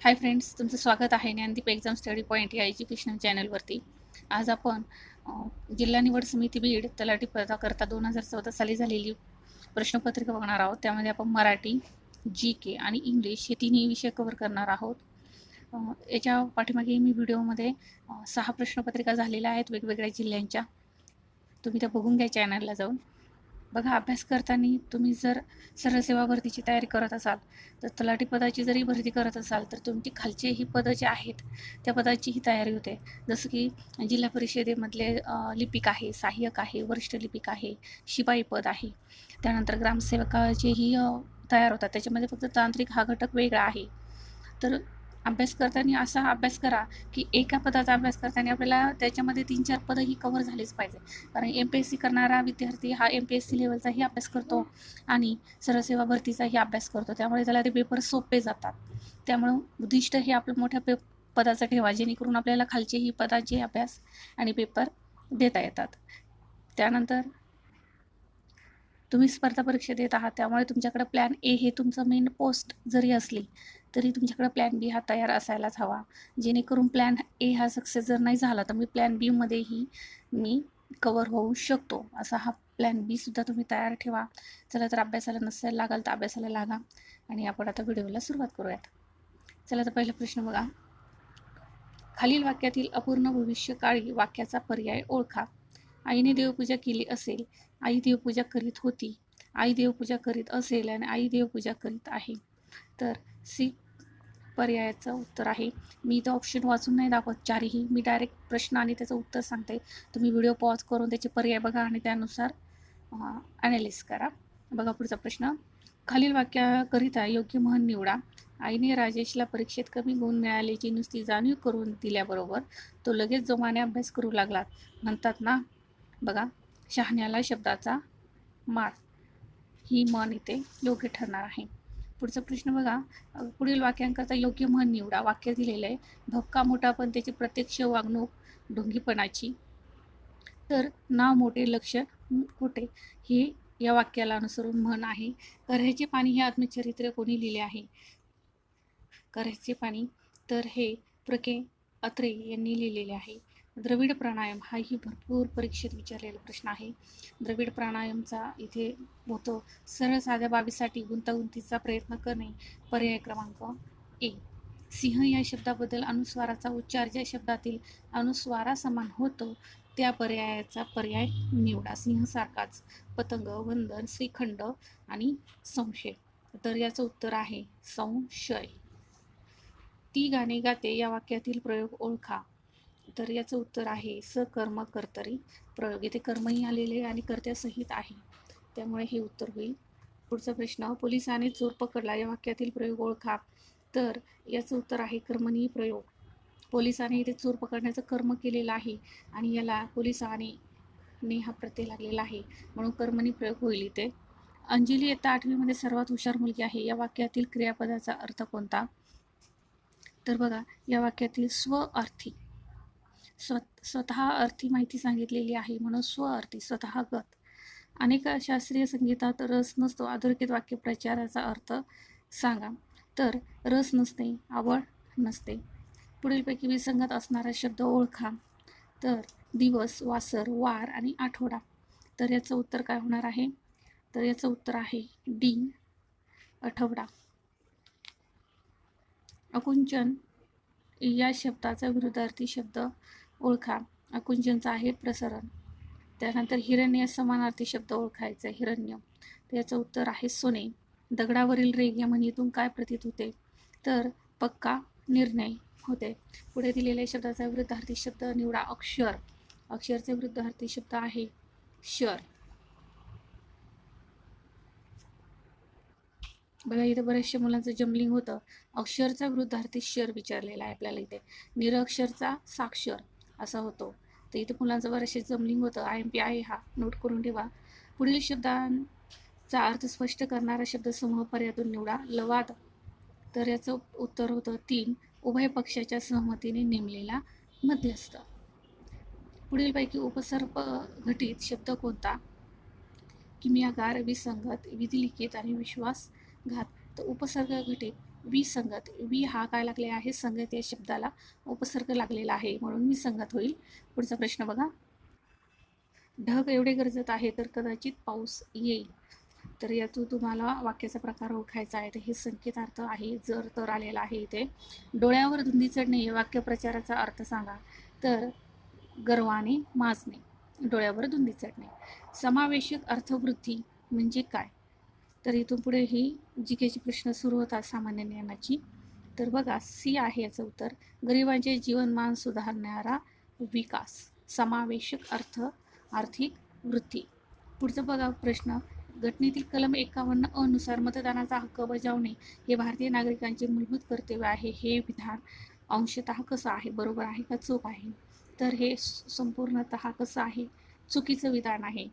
Hi friends, तुमचं स्वागत आहे ज्ञानदीप एक्झाम स्टडी पॉईंट या एज्युकेशनल चॅनलवरती. आज आपण अ, जिल्हा निवड समिती बीड तलाठी पदाकरता 2014 साली झालेली प्रश्नपत्रिका बघणार आहोत. त्यामध्ये आपण मराठी, जी के आणि इंग्लिश हे तिन्ही विषय कव्हर करणार आहोत. याच्या पाठीमागे मी व्हिडिओमध्ये 6 प्रश्नपत्रिका झालेल्या आहेत वेगवेगळ्या जिल्ह्यांच्या. तुम्ही त्या बघून घ्या चॅनलला जाऊन. बघा, अभ्यास करताना तुम्ही जर सरळ भरतीची तयारी करत असाल, तर तलाठी पदाची जरी भरती करत असाल, तर तुमची खालचे ही पदं जे आहेत त्या पदाचीही तयारी होते. जसं की जिल्हा परिषदेमधले लिपिक आहे, सहाय्यक आहे, वरिष्ठ लिपिक आहे, शिपाई पद आहे. त्यानंतर ग्रामसेवकाचेही तयार होतात. त्याच्यामध्ये फक्त तांत्रिक हा घटक वेगळा आहे. तर अभ्यास करताना असा अभ्यास करा की एका पदाचा अभ्यास करताना आपल्याला त्याच्यामध्ये 3-4 पदंही कव्हर झालीच पाहिजे. कारण MPSC करणारा विद्यार्थी हा MPSC लेवलचाही अभ्यास करतो आणि सरळ भरतीचाही अभ्यास करतो. त्यामुळे त्याला ते पेपर सोपे जातात. त्यामुळं उद्दिष्ट हे आपलं मोठ्या पदाचं ठेवा, जेणेकरून आपल्याला खालचेही पदाचे अभ्यास आणि पेपर देता येतात. त्यानंतर तुम्ही स्पर्धा परीक्षा देत आहात, त्यामुळे तुमच्याकडे प्लॅन ए हे तुमचं मेन पोस्ट जरी असली तरी तुमच्याकडे प्लॅन बी हा तयार असायलाच हवा. जेणेकरून प्लॅन ए हा सक्सेस जर नाही झाला तर मी प्लॅन बी मध्येही मी कवर होऊ शकतो, असा हा प्लॅन बी सुद्धा तुम्ही तयार ठेवा. चला तर अभ्यासाला नसायला लागाल तर अभ्यासाला लागा आणि आपण आता व्हिडिओला सुरुवात करूयात. चला तर पहिला प्रश्न बघा. खालील वाक्यातील अपूर्ण भविष्यकाळी वाक्याचा पर्याय ओळखा. आईने देवपूजा केली असेल, आई देवपूजा करीत होती, आई देवपूजा करीत असेल आणि आई देवपूजा करीत आहे. तर सी पर्यायाचं उत्तर आहे. मी इथं ऑप्शन वाचून नाही दाखवत चारही, मी डायरेक्ट प्रश्न आणि त्याचं उत्तर सांगते. तुम्ही व्हिडिओ पॉज करून त्याचे पर्याय बघा आणि त्यानुसार ॲनालिसिस करा. बघा पुढचा प्रश्न. खालील वाक्याकरिता योग्य म्हण निवडा. आईने राजेशला परीक्षेत कमी गुण मिळाल्याची नुसती जाणीव करून दिल्याबरोबर तो लगेच जोमाने अभ्यास करू लागला. म्हणतात ना, बघा, शहाण्याला शब्दाचा मार, ही म्हण इथे योग्य ठरणार आहे. पुढचा प्रश्न बघा. पुढील वाक्यांकरता योग्य म्हण निवडा. वाक्य दिलेलं आहे. भक्का मोठा पण त्याची प्रत्यक्ष वागणूक ढोंगीपणाची, तर नाव मोठे लक्ष खोटे, हे या वाक्याला अनुसरून म्हण आहे. कऱ्ह्याचे पाणी हे आत्मचरित्र कोणी लिहिले आहे? कऱ्ह्याचे पाणी तर हे प्र.के. अत्रे यांनी लिहिलेले आहे. द्रविड प्राणायाम हाही भरपूर परीक्षेत विचारलेला प्रश्न आहे. द्रविड प्राणायामचा इथे होतो सरळ साध्या बाबीसाठी गुंतागुंतीचा प्रयत्न करणे. पर्याय क्रमांक ए. सिंह या शब्दाबद्दल अनुस्वाराचा उच्चार ज्या शब्दातील अनुस्वारासमान होतो त्या पर्यायाचा पर्याय निवडा. सिंहसारखाच, पतंग, वंदन, श्रीखंड आणि संशय. तर याचं उत्तर आहे संशय. ती गाणे गाते या वाक्यातील प्रयोग ओळखा. तर याचं उत्तर आहे सकर्म कर्तरी प्रयोग. इथे कर्मही आलेले आणि कर्त्यासहित आहे, त्यामुळे हे उत्तर होईल. पुढचा प्रश्न. पोलिसांनी चोर पकडला या वाक्यातील प्रयोग ओळखा. तर याचं उत्तर आहे कर्मणी प्रयोग. पोलिसांनी इथे चोर पकडण्याचं कर्म केलेलं आहे आणि याला पोलिसांनी हा प्रत्यय लागलेला आहे, म्हणून कर्मणी प्रयोग होईल इथे. अंजली इयत्ता 8वीमध्ये सर्वात हुशार मुलगी आहे या वाक्यातील क्रियापदाचा अर्थ कोणता? तर बघा, या वाक्यातील स्वअर्थी, स्वतः अर्थी माहिती सांगितलेली आहे, म्हणून स्वअर्थी, स्वतःगत. अनेक शास्त्रीय संगीतात रस नसतो. अधोरेखित वाक्यप्रचाराचा अर्थ सांगा. तर रस नसते, आवड नसते. पुढीलपैकी विसंगत असणारा शब्द ओळखा. तर दिवस, वासर, वार आणि आठवडा. तर याचं उत्तर काय होणार आहे? तर याचं उत्तर आहे डी, आठवडा. अकुंचन या शब्दाचा विरुद्धार्थी शब्द ओळखा. अकुंचनचा आहे प्रसरण. त्यानंतर हिरण्य समानार्थी शब्द ओळखायचा. हिरण्य, तर याचं उत्तर आहे सोने. दगडावरील रेग या म्हणीतून काय प्रतीत होते? तर पक्का निर्णय होते. पुढे दिलेल्या शब्दाचा विरुद्धार्थी शब्द निवडा. अक्षर, अक्षरचे विरुद्धार्थी शब्द आहे शर. बघा, इथे बऱ्याचशा मुलांचं जमलिंग होतं. अक्षरचा विरुद्धार्थी शर विचारलेला आहे आपल्याला इथे. निरक्षरचा साक्षर असा होतो. तर इथे मुलांचं बरेचसे जमलिंग होतं. IMP आहे हा, नोट करून ठेवा. पुढील शब्दांचा अर्थ स्पष्ट करणारा शब्दसमूह पर्यायातून निवडा. लवाद, तर याचं उत्तर होतं 3, उभय पक्षाच्या सहमतीने नेमलेला मध्यस्थ. पुढीलपैकी उपसर्ग घटित शब्द कोणता? किमयागार, विसंगत, विधिलिखित आणि विश्वासघात. तर उपसर्ग घटित विसंगत, वि हा काय लागलेला आहे, संगत या शब्दाला उपसर्ग लागलेला आहे म्हणून विसंगत होईल. पुढचा प्रश्न बघा. ढग एवढे गरजत आहे तर कदाचित पाऊस येईल. तर यातून तुम्हाला वाक्याचा प्रकार ओळखायचा आहे. तर हे संकेतार्थ आहे, जर तर आलेला आहे इथे. डोळ्यावर धुंदी चढणे वाक्यप्रचाराचा अर्थ सांगा. तर गर्वाने माजणे, डोळ्यावर धुंदी चढणे. समावेशक अर्थवृत्ती म्हणजे काय? तर इथून पुढे ही जीकेचे प्रश्न सुरू होतात सामान्य ज्ञानाची. तर बघा, सी आहे याचं उत्तर. गरिबांचे जीवनमान सुधारणारा विकास. समावेशक अर्थ, आर्थिक वृत्ती. पुढचा बघा प्रश्न. घटनेतील कलम 51 अ नुसार मतदानाचा हक्क बजावणे हे भारतीय नागरिकांचे मूलभूत कर्तव्य आहे. हे विधान अंशतः कसं आहे, बरोबर आहे का चूक आहे? तर हे संपूर्णतः कसं आहे, चुकीचं विधान आहे.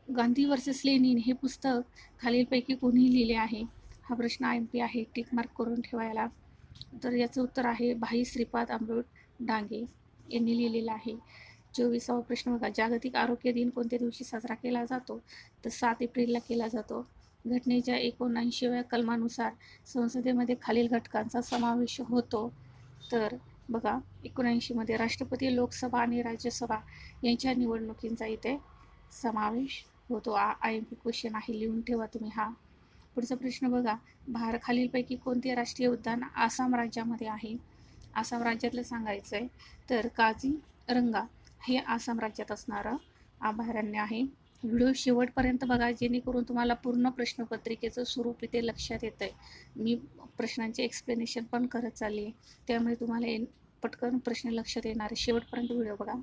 गांधी वर्सेस लेनिन हे पुस्तक खालीलपैकी कोणी लिहिले आहे? हा प्रश्न IMP आहे, टिक मार्क करून ठेवायला. तर याचं उत्तर आहे भाई श्रीपाद अमृत डांगे यांनी लिहिलेलं आहे. 24वा प्रश्न बघा. जागतिक आरोग्य दिन कोणत्या दिवशी साजरा केला जातो? तर 7 एप्रिलला केला जातो. घटनेच्या 79व्या कलमानुसार संसदेमध्ये खालील घटकांचा समावेश होतो. तर बघा, 79मध्ये राष्ट्रपती, लोकसभा आणि राज्यसभा यांच्या निवडणुकींचा इथे समावेश होतो. IMP क्वेश्चन आहे, लिहून ठेवा तुम्ही हा. पुढचा प्रश्न बघा. खालीलपैकी कोणते राष्ट्रीय उद्यान आसाम राज्यामध्ये आहे? आसाम राज्यातलं सांगायचं आहे. तर काझीरंगा हे आसाम राज्यात असणारं अभयारण्य आहे. व्हिडिओ शेवटपर्यंत बघा, जेणेकरून तुम्हाला पूर्ण प्रश्नपत्रिकेचं स्वरूप इथे लक्षात येतं आहे. मी प्रश्नांचे एक्सप्लेनेशन पण करत चालली आहे, त्यामुळे तुम्हाला पटकन प्रश्न लक्षात येणार आहे. शेवटपर्यंत व्हिडिओ बघा.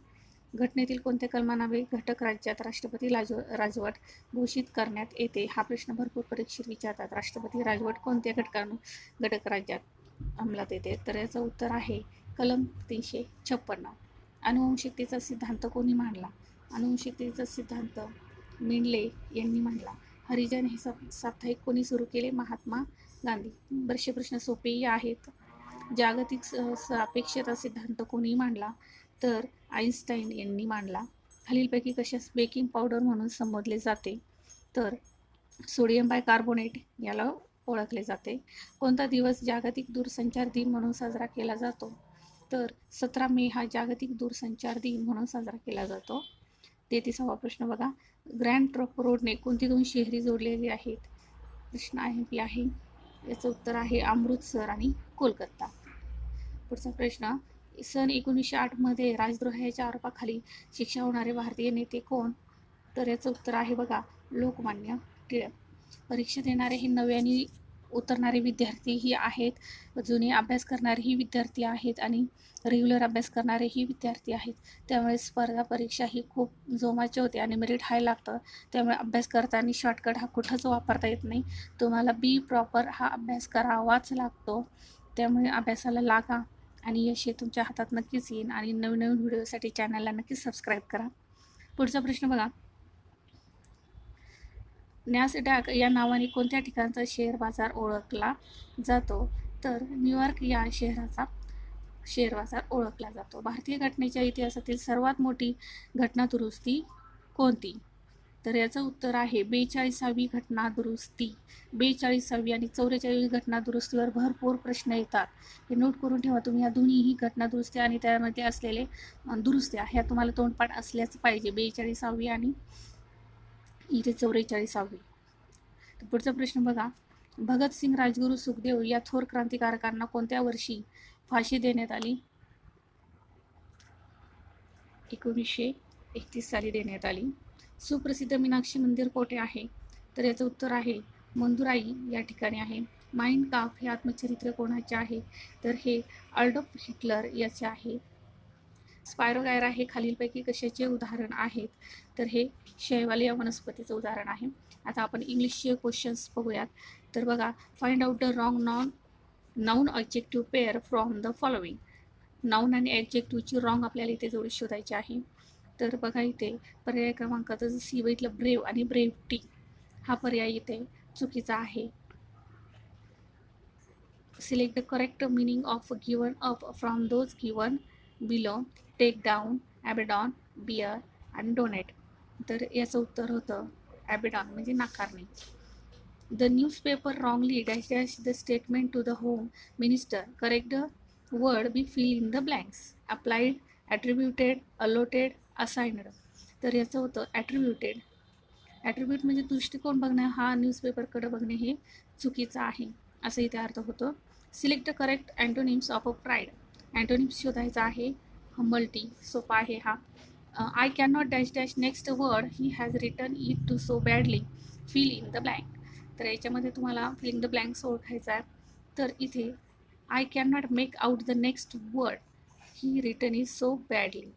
घटनेतील कोणत्या कलमानावे घटक राज्यात राष्ट्रपती राजवट घोषित करण्यात येते? हा प्रश्न भरपूर परीक्षेत विचारतात. राष्ट्रपती राजवट कोणत्या घटक राज्यात अंमलात येते? तर याचं उत्तर आहे कलम 356. अनुवंशिकतेचा सिद्धांत कोणी मांडला? अनुवंशिकतेचा सिद्धांत मेंडले यांनी मांडला. हरिजन हे साप्ताहिक कोणी सुरू केले? महात्मा गांधी. बरेचसे प्रश्न सोपेही आहेत. जागतिक सापेक्षता सिद्धांत कोणी मांडला? तर आईन्स्टाईन यांनी मांडला. खालीलपैकी कशास बेकिंग पावडर म्हणून संबोधले जाते? तर सोडियम बायकार्बोनेट याला ओळखले जाते. कोणता दिवस जागतिक दूरसंचार दिन म्हणून साजरा केला जातो? तर 17 मे हा जागतिक दूरसंचार दिन म्हणून साजरा केला जातो. 33वा प्रश्न बघा. ग्रँड ट्रंक रोडने कोणती 2 शहरे जोडलेली आहेत? प्रश्न आहे. याचं उत्तर आहे अमृतसर आणि कोलकाता. पुढचा प्रश्न. सन 1908 मध्ये राजद्रोहाच्या आरोपाखाली शिक्षा होणारे भारतीय नेते कोण? तर याचं उत्तर आहे बघा लोकमान्य टिळक. परीक्षा देणारे हे नव्याने उतरणारे विद्यार्थीही आहेत, जुने अभ्यास करणारेही विद्यार्थी आहेत आणि रेग्युलर अभ्यास करणारेही विद्यार्थी आहेत. त्यामुळे स्पर्धा परीक्षा ही खूप जोमाची होते आणि मेरिट हाय लागतं. त्यामुळे अभ्यास करताना शॉर्टकट हा कुठंच वापरता येत नाही. तुम्हाला बी प्रॉपर हा अभ्यास करावाच लागतो. त्यामुळे अभ्यासाला लागा आणि यश हे तुमच्या हातात नक्कीच येईल. आणि नवीन नवीन व्हिडिओसाठी चॅनलला नक्कीच सबस्क्राईब करा. पुढचा प्रश्न बघा. नॅसडॅक या नावाने कोणत्या ठिकाणचा शेअर बाजार ओळखला जातो? तर न्यूयॉर्क या शहराचा शेअर बाजार ओळखला जातो. भारतीय घटनेच्या इतिहासातील सर्वात मोठी घटना दुरुस्ती कोणती? तर याचं उत्तर आहे 42वी घटना दुरुस्ती. 42वी आणि 44वी घटना दुरुस्तीवर भरपूर प्रश्न येतात. हे नोट करून ठेवा तुम्ही. या दोन्हीही घटना दुरुस्ती आणि त्यामध्ये असलेले दुरुस्त्या ह्या तुम्हाला तोंडपाठ असल्याच पाहिजे. 42वी आणि इथे 44वी. पुढचा प्रश्न बघा. भगतसिंग, राजगुरू, सुखदेव या थोर क्रांतिकारकांना कोणत्या वर्षी फाशी देण्यात आली? 1931 साली देण्यात आली. सुप्रसिद्ध मीनाक्षी मंदिर कोठे आहे? तर याचं उत्तर आहे मंदुराई या ठिकाणी आहे. माइन काम्फ हे आत्मचरित्र कोणाचे आहे? तर हे अडॉल्फ हिटलर याचे आहे. स्पायरोगायरा हे खालीलपैकी कशाचे उदाहरण आहेत? तर हे शैवाल या वनस्पतीचं उदाहरण आहे. आता आपण इंग्लिशचे क्वेश्चन्स बघूयात. तर बघा. Find out the wrong noun adjective pair from the following. Noun आणि ॲडजेक्टिव्हची रॉंग आपल्याला इथे जोडी शोधायची आहे. तर बघा इथे पर्याय क्रमांकात सी बघितलं ब्रेव आणि ब्रेव्हटी हा पर्याय इथे चुकीचा आहे. Select the correct meaning of given up from those given below. Take down, abandon, bear आणि डोनेट. तर याचं उत्तर होतं ॲबेडॉन म्हणजे नाकारणे. The newspaper wrongly dashed the statement to the Home Minister. Correct the word be fill in the blanks. Applied, attributed, allotted, assigned. तर याचं होतं ॲट्रिब्युटेड. ॲट्रिब्यूट म्हणजे दृष्टिकोन बघणे, हा न्यूजपेपरकडे बघणे हे चुकीचं आहे असं इथे अर्थ होतो. Select the correct antonyms of a pride. Antonyms शोधायचा आहे. हंबल्टी सोपा आहे हा. I can not dash dash next word he has written it too so badly fill in the blank. तर याच्यामध्ये तुम्हाला फिल इन द ब्लँक्स ओळखायचा आहे. तर इथे I can not make out the next word he written is so badly,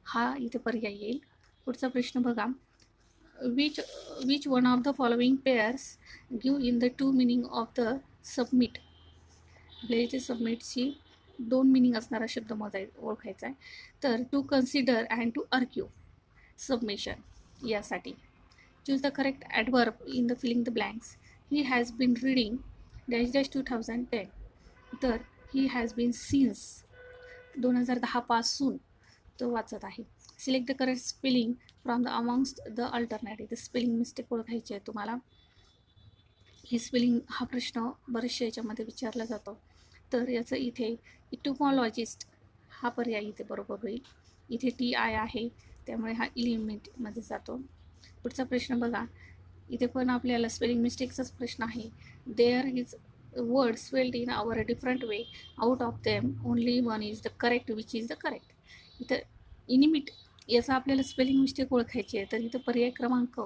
हा इथे पर्याय येईल. पुढचा प्रश्न बघा. Which one of the following pairs give in the two meaning of the submit. आपल्या इथे सबमिटची 2 मिनिंग असणारा शब्द ओळखायचा आहे. तर to consider and to argue. Submission यासाठी. Choose the correct adverb in the filling the blanks. He has been reading dash dash 2010. तर ही has bin since 2010 पासून तो वाचत आहे. Select the correct spelling from the amongst the alternative. The spelling mistake ओळखायची आहे तुम्हाला. ही spelling हा प्रश्न बरेचशा याच्यामध्ये विचारला जातो. तर याचं इथे इटोमॉलॉजिस्ट हा पर्याय इथे बरोबर होईल. इथे TI आहे त्यामुळे हा इलिमिटमध्ये जातो. पुढचा प्रश्न बघा. इथे पण आपल्याला स्पेलिंग मिस्टेकचाच प्रश्न आहे. There is word spelled in our different way. Out of them only one is the correct which is the correct. इथं इनिमिट याचा आपल्याला स्पेलिंग मिस्टेक ओळखायची आहे. तर इथं पर्याय क्रमांक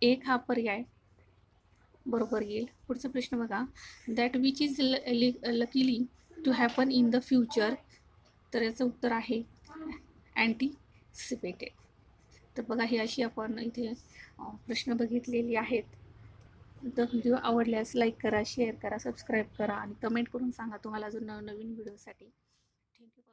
1 हा पर्याय बरोबर येईल. पुढचा प्रश्न बघा. That which is likely to happen in the future. तर याचं उत्तर आहे अँटिसिपेटेड. तर बघा ही अशी आपण इथे प्रश्न बघितलेली आहेत. तर व्हिडिओ आवडल्यास लाईक करा, शेअर करा, सबस्क्राईब करा आणि कमेंट करून सांगा तुम्हाला अजून नवनवीन व्हिडिओसाठी. थँक्यू.